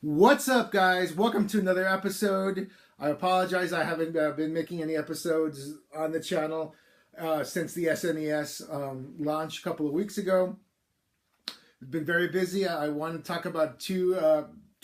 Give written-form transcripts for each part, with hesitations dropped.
What's up, guys? Welcome to another episode. I apologize, I haven't been making any episodes on the channel since the SNES launch a couple of weeks ago. I've been very busy. I want to talk about two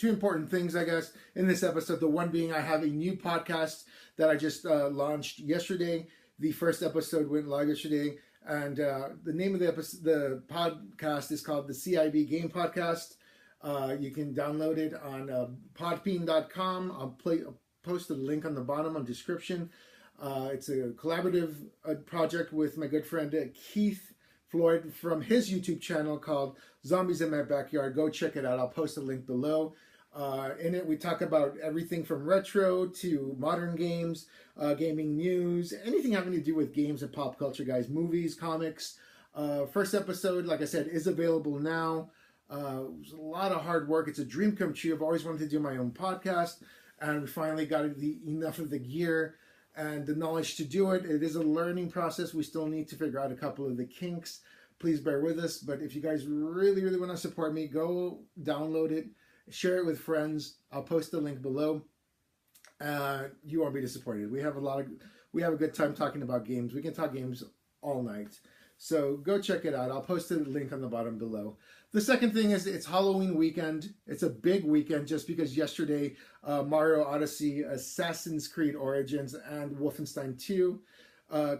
important things, I guess, in this episode. The one being I have a new podcast that I just launched yesterday. The first episode went live yesterday, and the name of the podcast is called the CIB Game Podcast. You can download it on podbean.com. I'll post a link on the bottom of the description. It's a collaborative project with my good friend Keith Floyd from his YouTube channel called Zombies in My Backyard. Go check it out. I'll post a link below. In it, we talk about everything from retro to modern games, gaming news, anything having to do with games and pop culture, guys. Movies, comics. First episode, like I said, is available now. It was a lot of hard work. It's a dream come true. I've always wanted to do my own podcast, and we finally got enough of the gear and the knowledge to do it. It is a learning process. We still need to figure out a couple of the kinks. Please bear with us. But if you guys really, really want to support me, go download it, share it with friends. I'll post the link below. You won't be disappointed. We have a good time talking about games. We can talk games all night. So go check it out. I'll post the link on the bottom below. The second thing is it's Halloween weekend. It's a big weekend just because yesterday Mario Odyssey, Assassin's Creed Origins, and Wolfenstein 2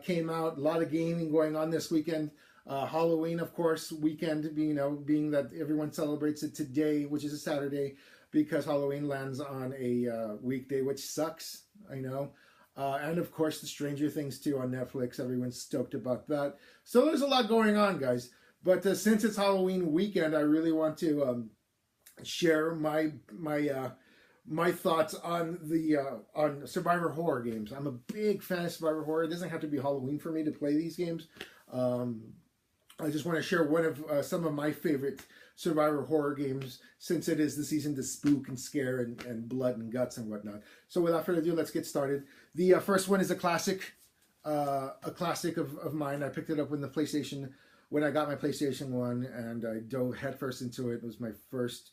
came out. A lot of gaming going on this weekend. Halloween, of course, weekend, being that everyone celebrates it today, which is a Saturday, because Halloween lands on a weekday, which sucks, I know. And of course, the Stranger Things 2 on Netflix. Everyone's stoked about that. So there's a lot going on, guys. But since it's Halloween weekend, I really want to share my thoughts on on Survivor Horror Games. I'm a big fan of Survivor Horror. It doesn't have to be Halloween for me to play these games. I just want to share one of some of my favorite Survivor Horror games, since it is the season to spook and scare and blood and guts and whatnot. So without further ado, let's get started. The first one is a classic of mine. I picked it up when I got my PlayStation 1, and I dove headfirst into it. It was my first,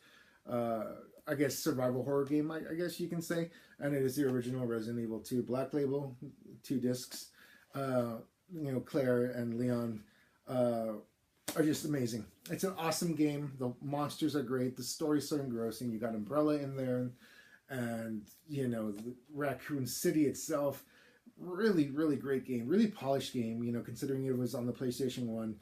I guess, survival horror game, I guess you can say. And it is the original Resident Evil 2 Black Label, 2 discs. Claire and Leon are just amazing. It's an awesome game. The monsters are great. The story's so engrossing. You got Umbrella in there, and the Raccoon City itself. Really, really great game. Really polished game. Considering it was on the PlayStation 1.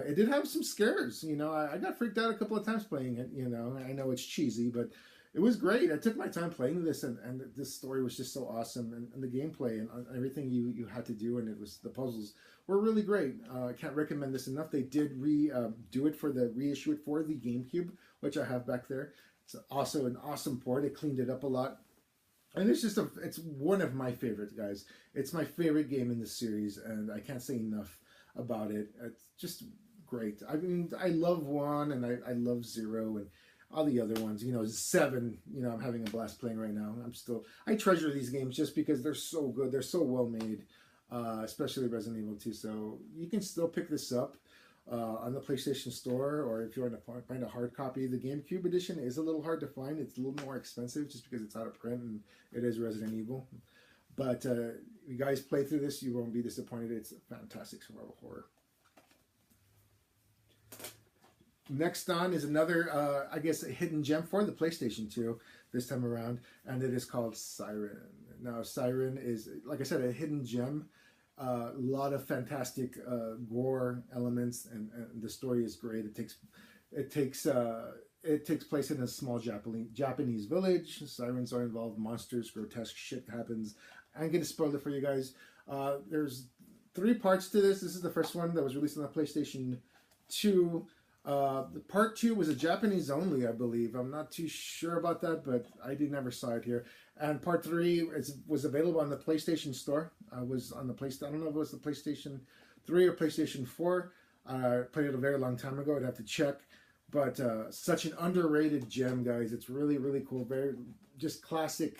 It did have some scares. I got freaked out a couple of times playing it. I know it's cheesy, but it was great. I took my time playing this, and this story was just so awesome, and the gameplay and everything you had to do, and the puzzles were really great. I can't recommend this enough. They did reissue it for the GameCube, which I have back there. It's also an awesome port. It cleaned it up a lot, and it's one of my favorites, guys. It's my favorite game in the series, and I can't say enough about it. It's just great. I mean, I love 1 and I love 0 and all the other ones. 7, I'm having a blast playing right now. I treasure these games just because they're so good. They're so well made, especially Resident Evil 2. So you can still pick this up on the PlayStation Store, or if you want to find a hard copy. The GameCube edition is a little hard to find. It's a little more expensive just because it's out of print and it is Resident Evil. But you guys play through this, you won't be disappointed. It's a fantastic survival horror. Next on is another, I guess, a hidden gem for the PlayStation 2 this time around, and it is called Siren. Now, Siren is, like I said, a hidden gem. A lot of fantastic gore elements, and the story is great. It takes place in a small Japanese village. Sirens are involved. Monsters, grotesque shit happens. I'm going to spoil it for you guys. There's 3 parts to this. This is the first one that was released on the PlayStation 2. The part 2 was a Japanese only, I believe. I'm not too sure about that, but I never saw it here. And part 3 was available on the PlayStation Store. I don't know if it was the PlayStation 3 or PlayStation 4. I played it a very long time ago. I'd have to check. But such an underrated gem, guys. It's really, really cool. Very just classic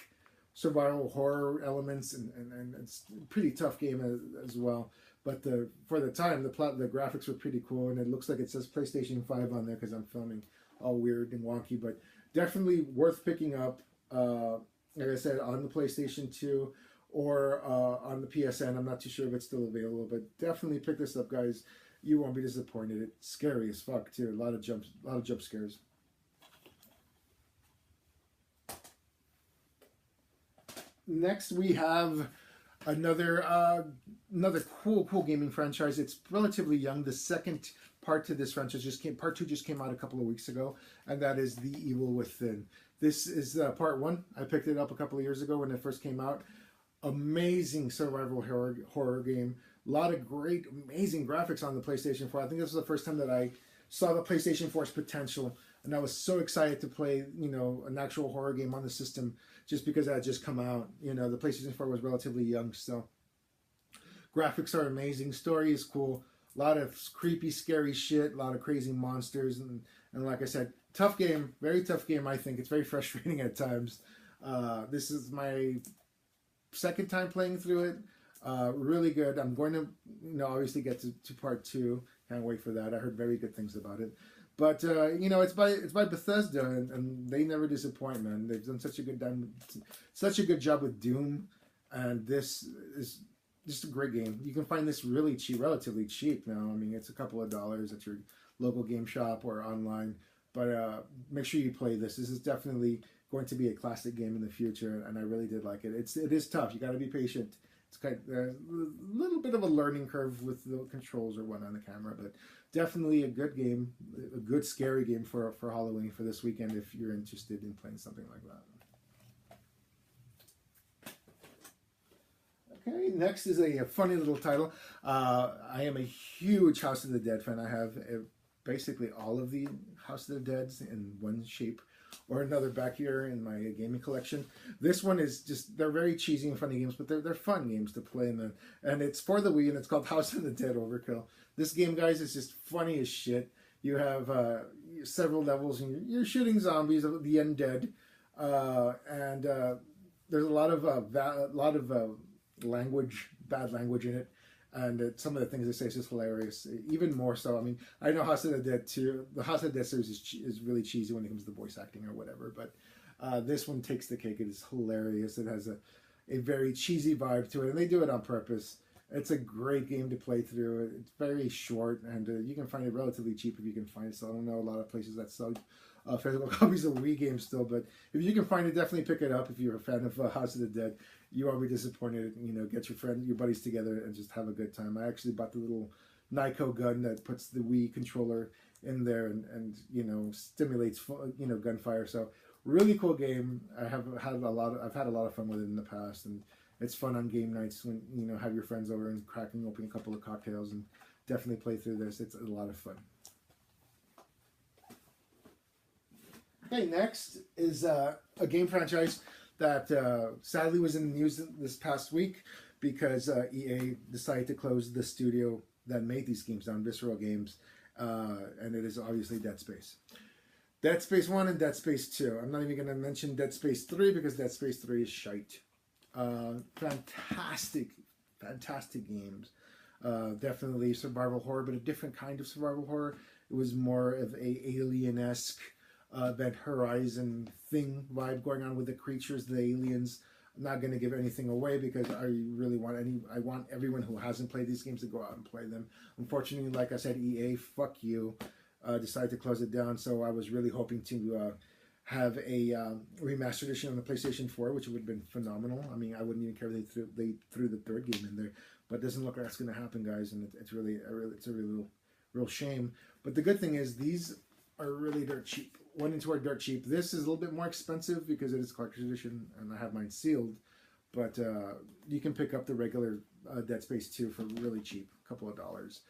survival horror elements, and it's a pretty tough game as well. But for the time, the graphics were pretty cool, and it looks like it says PlayStation 5 on there because I'm filming all weird and wonky. But Definitely worth picking up. Like I said, on the PlayStation 2 or on the PSN. I'm not too sure if it's still available, but definitely pick this up, guys. You won't be disappointed. It's scary as fuck too. A lot of jump scares. Next, we have another cool gaming franchise. It's relatively young. The second part to this franchise part two just came out a couple of weeks ago, and that is The Evil Within. This is part one. I picked it up a couple of years ago when it first came out. Amazing survival horror game. A lot of great, amazing graphics on the PlayStation 4. I think this was the first time that I saw the PlayStation 4's potential, and I was so excited to play, an actual horror game on the system just because it had just come out. The PlayStation 4 was relatively young, so graphics are amazing. Story is cool. A lot of creepy, scary shit. A lot of crazy monsters, and like I said, tough game. Very tough game. I think it's very frustrating at times. This is my second time playing through it. Really good. I'm going to, obviously get to part two. Can't wait for that. I heard very good things about it. But it's by Bethesda, and they never disappoint, man. They've done such a good job with Doom, and this is just a great game. You can find this really cheap, relatively cheap now. I mean, it's a couple of dollars at your local game shop or online. But make sure you play this. This is definitely going to be a classic game in the future, and I really did like it. It is tough. You got to be patient. It's kind of a little bit of a learning curve with the controls or what on the camera, but definitely a good game, a good scary game for Halloween for this weekend if you're interested in playing something like that. Okay, next is a funny little title. I am a huge House of the Dead fan. I have basically all of the House of the Deads in one shape or another back here in my gaming collection. This one is just, they're very cheesy and funny games, but they're fun games to play, and it's for the Wii, and it's called House of the Dead Overkill. This game, guys, is just funny as shit. You have several levels, and you're shooting zombies, the undead, and there's a lot of bad language in it. And some of the things they say is just hilarious. Even more so. I mean, I know House of the Dead too. The House of the Dead series is really cheesy when it comes to voice acting or whatever. But this one takes the cake. It is hilarious. It has a very cheesy vibe to it, and they do it on purpose. It's a great game to play through. It's very short, and you can find it relatively cheap if you can find it. So I don't know a lot of places that sell physical copies of Wii games still, but if you can find it, definitely pick it up. If you're a fan of House of the Dead, you won't be disappointed. Get your buddies together and just have a good time. I actually bought the little Nyko gun that puts the Wii controller in there and stimulates gunfire. So really cool game. I've had a lot of fun with it in the past, and it's fun on game nights when have your friends over and cracking open a couple of cocktails, and definitely play through this. It's a lot of fun. Okay, next is a game franchise that sadly was in the news this past week because EA decided to close the studio that made these games down, Visceral Games, and it is obviously Dead Space. Dead Space 1 and Dead Space 2. I'm not even going to mention Dead Space 3 because Dead Space 3 is shite. Fantastic games. Definitely survival horror, but a different kind of survival horror. It was more of a alien-esque Event Horizon thing vibe going on with the creatures, the aliens. I'm not going to give anything away because I really want everyone who hasn't played these games to go out and play them. Unfortunately, like I said, EA, fuck you, decided to close it down. So I was really hoping to have a remastered edition on the PlayStation 4, which would have been phenomenal. I mean, I wouldn't even care if they threw the third game in there, but it doesn't look like that's going to happen, guys, and it's a real shame. But the good thing is these are really dirt cheap. Went into our dirt cheap. This is a little bit more expensive because it is collector's edition, and I have mine sealed. But you can pick up the regular Dead Space 2 for really cheap, a couple of dollars.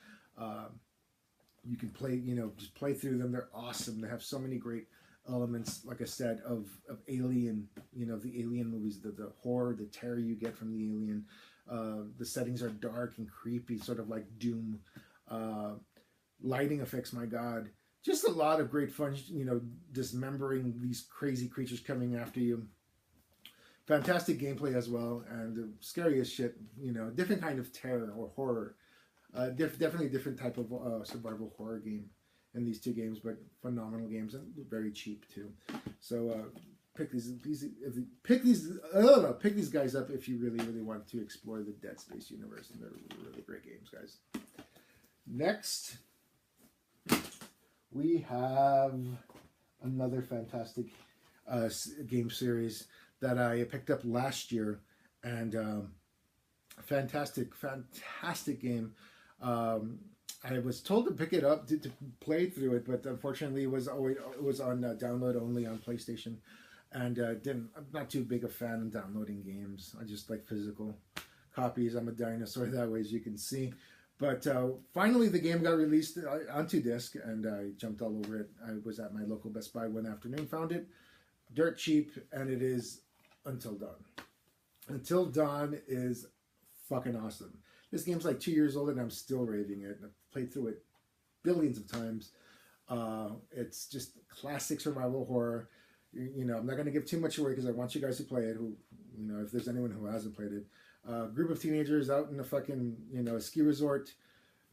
You can play, just play through them. They're awesome. They have so many great elements, like I said, of Alien. The Alien movies, the horror, the terror you get from the Alien. The settings are dark and creepy, sort of like Doom. Lighting effects, my God. Just a lot of great fun, dismembering these crazy creatures coming after you. Fantastic gameplay as well, and scary as shit. Different kind of terror or horror. Definitely a different type of survival horror game in these two games, but phenomenal games and very cheap too. So pick these guys up if you really want to explore the Dead Space universe, and they're really great games, guys. Next, we have another fantastic game series that I picked up last year, and fantastic game. I was told to pick it up to play through it, but unfortunately it was on download only on PlayStation, and I'm not too big a fan of downloading games. I just like physical copies. I'm a dinosaur that way, as you can see. But finally the game got released onto disc, and I jumped all over it. I was at my local Best Buy one afternoon, found it dirt cheap, and it is Until Dawn. Until Dawn is fucking awesome. This game's like 2 years old and I'm still raving it. I've played through it billions of times. It's just classic survival horror. You know, I'm not going to give too much away because I want you guys to play it. Who, you know, if there's anyone who hasn't played it. Group of teenagers out in a fucking, you know, ski resort.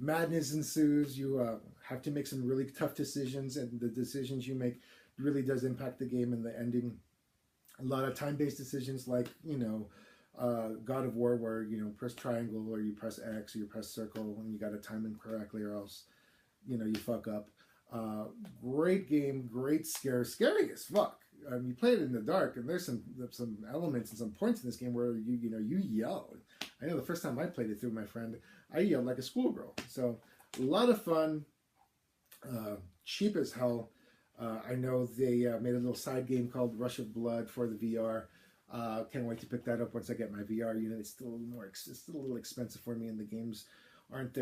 Madness ensues. You have to make some really tough decisions, and the decisions you make really does impact the game and the ending. A lot of time-based decisions like, you know, God of War, where, you know, press triangle or you press X or you press circle and you got to time them correctly, or else, you know, you fuck up. Great game, great scary as fuck. You play it in the dark, and there's some elements and some points in this game where you yell. I know the first time I played it through my friend, I yelled like a schoolgirl. So a lot of fun, cheap as hell. I know they made a little side game called Rush of Blood for the VR. Can't wait to pick that up once I get my VR unit. It's still a little expensive for me, and the games aren't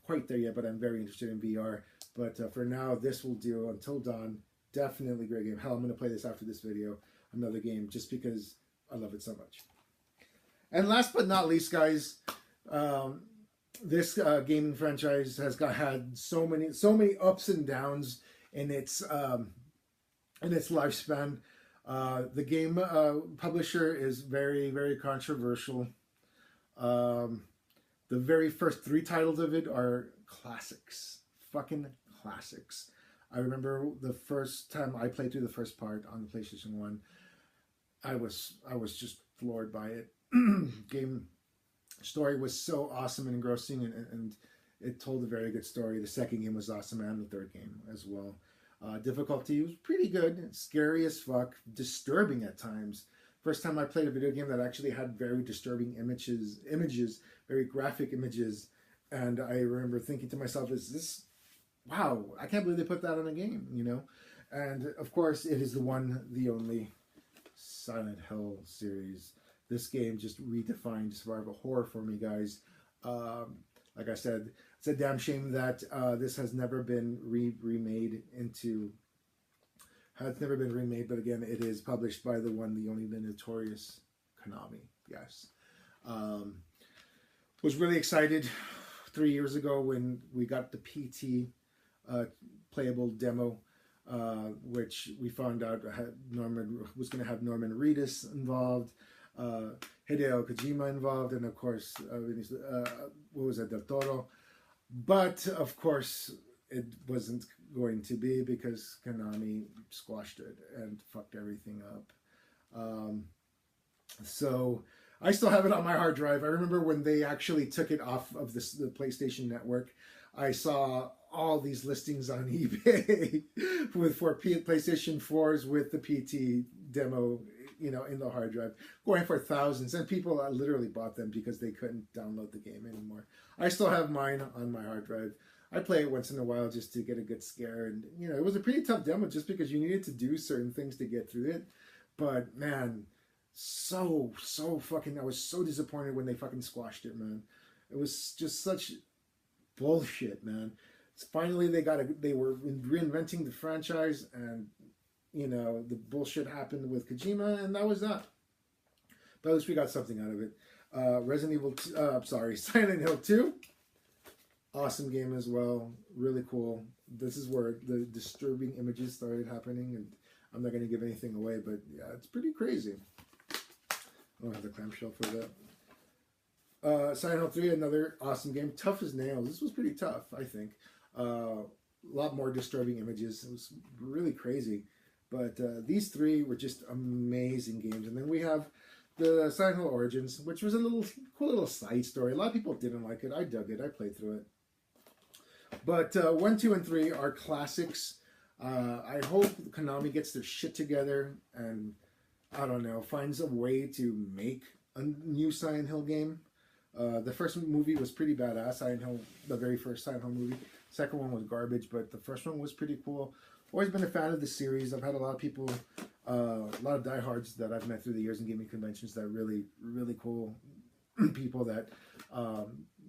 quite there yet, but I'm very interested in VR. But for now, this will do. Until Dawn, definitely great game. Hell, I'm going to play this after this video, another game, just because I love it so much. And last but not least, guys, this gaming franchise has had so many ups and downs in its lifespan. The game publisher is very controversial. The very first 3 titles of it are classics, fucking classics. I remember the first time I played through the first part on the PlayStation 1, I was just floored by it. Game story was so awesome and engrossing, and it told a very good story. The second game was awesome, and the third game as well. Difficulty was pretty good, scary as fuck, disturbing at times. First time I played a video game that actually had very disturbing images, very graphic images, and I remember thinking to myself, wow, I can't believe they put that in a game, you know? And of course, it is the one, the only Silent Hill series. This game just redefined survival horror for me, guys. Like I said, it's a damn shame that this has never been remade. But again, it is published by the one, the only, the notorious Konami. Yes. Was really excited 3 years ago when we got the PT playable demo, which we found out was going to have Norman Reedus involved, Hideo Kojima involved, and of course, what was it, Del Toro. But of course, it wasn't going to be because Konami squashed it and fucked everything up. So I still have it on my hard drive. I remember when they actually took it off of the PlayStation Network, I saw all these listings on eBay for PlayStation 4s with the PT demo, you know, in the hard drive, going for thousands. And people literally bought them because they couldn't download the game anymore. I still have mine on my hard drive. I play it once in a while just to get a good scare. And, you know, it was a pretty tough demo just because you needed to do certain things to get through it. But, man, so fucking, I was so disappointed when they fucking squashed it, man. It was just such bullshit, man. Finally, they were reinventing the franchise, and, you know, the bullshit happened with Kojima, and that was that. But at least we got something out of it. Silent Hill 2. Awesome game as well. Really cool. This is where the disturbing images started happening, and I'm not going to give anything away, but yeah, it's pretty crazy. I don't have the clamshell for that. Silent Hill 3, another awesome game. Tough as nails. This was pretty tough, I think. a lot more disturbing images. It was really crazy. But these three were just amazing games. And then we have the Silent Hill Origins, which was a cool little side story. A lot of people didn't like it. I dug it. I played through it. But 1, 2, and 3 are classics. I hope Konami gets their shit together and, I don't know, finds a way to make a new Silent Hill game. The first movie was pretty badass. Silent Hill, the very first Silent Hill movie. Second one was garbage, but the first one was pretty cool. Always been a fan of the series. I've had a lot of people, a lot of diehards that I've met through the years in gaming conventions that are really, really cool people that,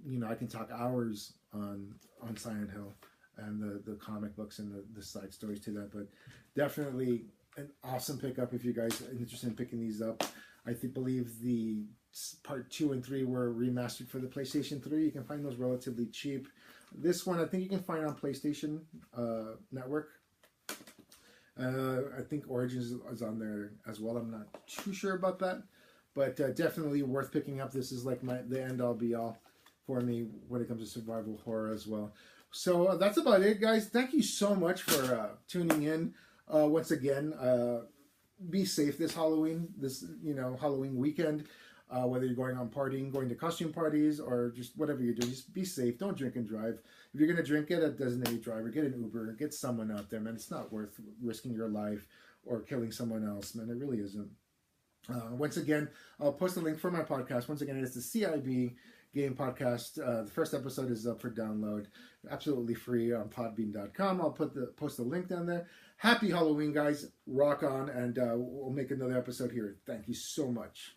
you know, I can talk hours on Silent Hill and the comic books and the side stories to that. But definitely an awesome pickup if you guys are interested in picking these up. I believe the part 2 and 3 were remastered for the PlayStation 3. You can find those relatively cheap. This one I think you can find on PlayStation Network. I think Origins is on there as well. I'm not too sure about that, but definitely worth picking up. This is like the end all be all for me when it comes to survival horror as well. So that's about it, guys. Thank you so much for tuning in. Once again, be safe this Halloween, Halloween weekend. Whether you're going on partying, going to costume parties, or just whatever you're doing, just be safe. Don't drink and drive. If you're going to drink, get a designated driver, get an Uber, get someone out there, man. It's not worth risking your life or killing someone else, man. It really isn't. Once again, I'll post a link for my podcast. Once again, it's the CIB Game Podcast. The first episode is up for download, absolutely free on podbean.com. I'll post the link down there. Happy Halloween, guys. Rock on, and we'll make another episode here. Thank you so much.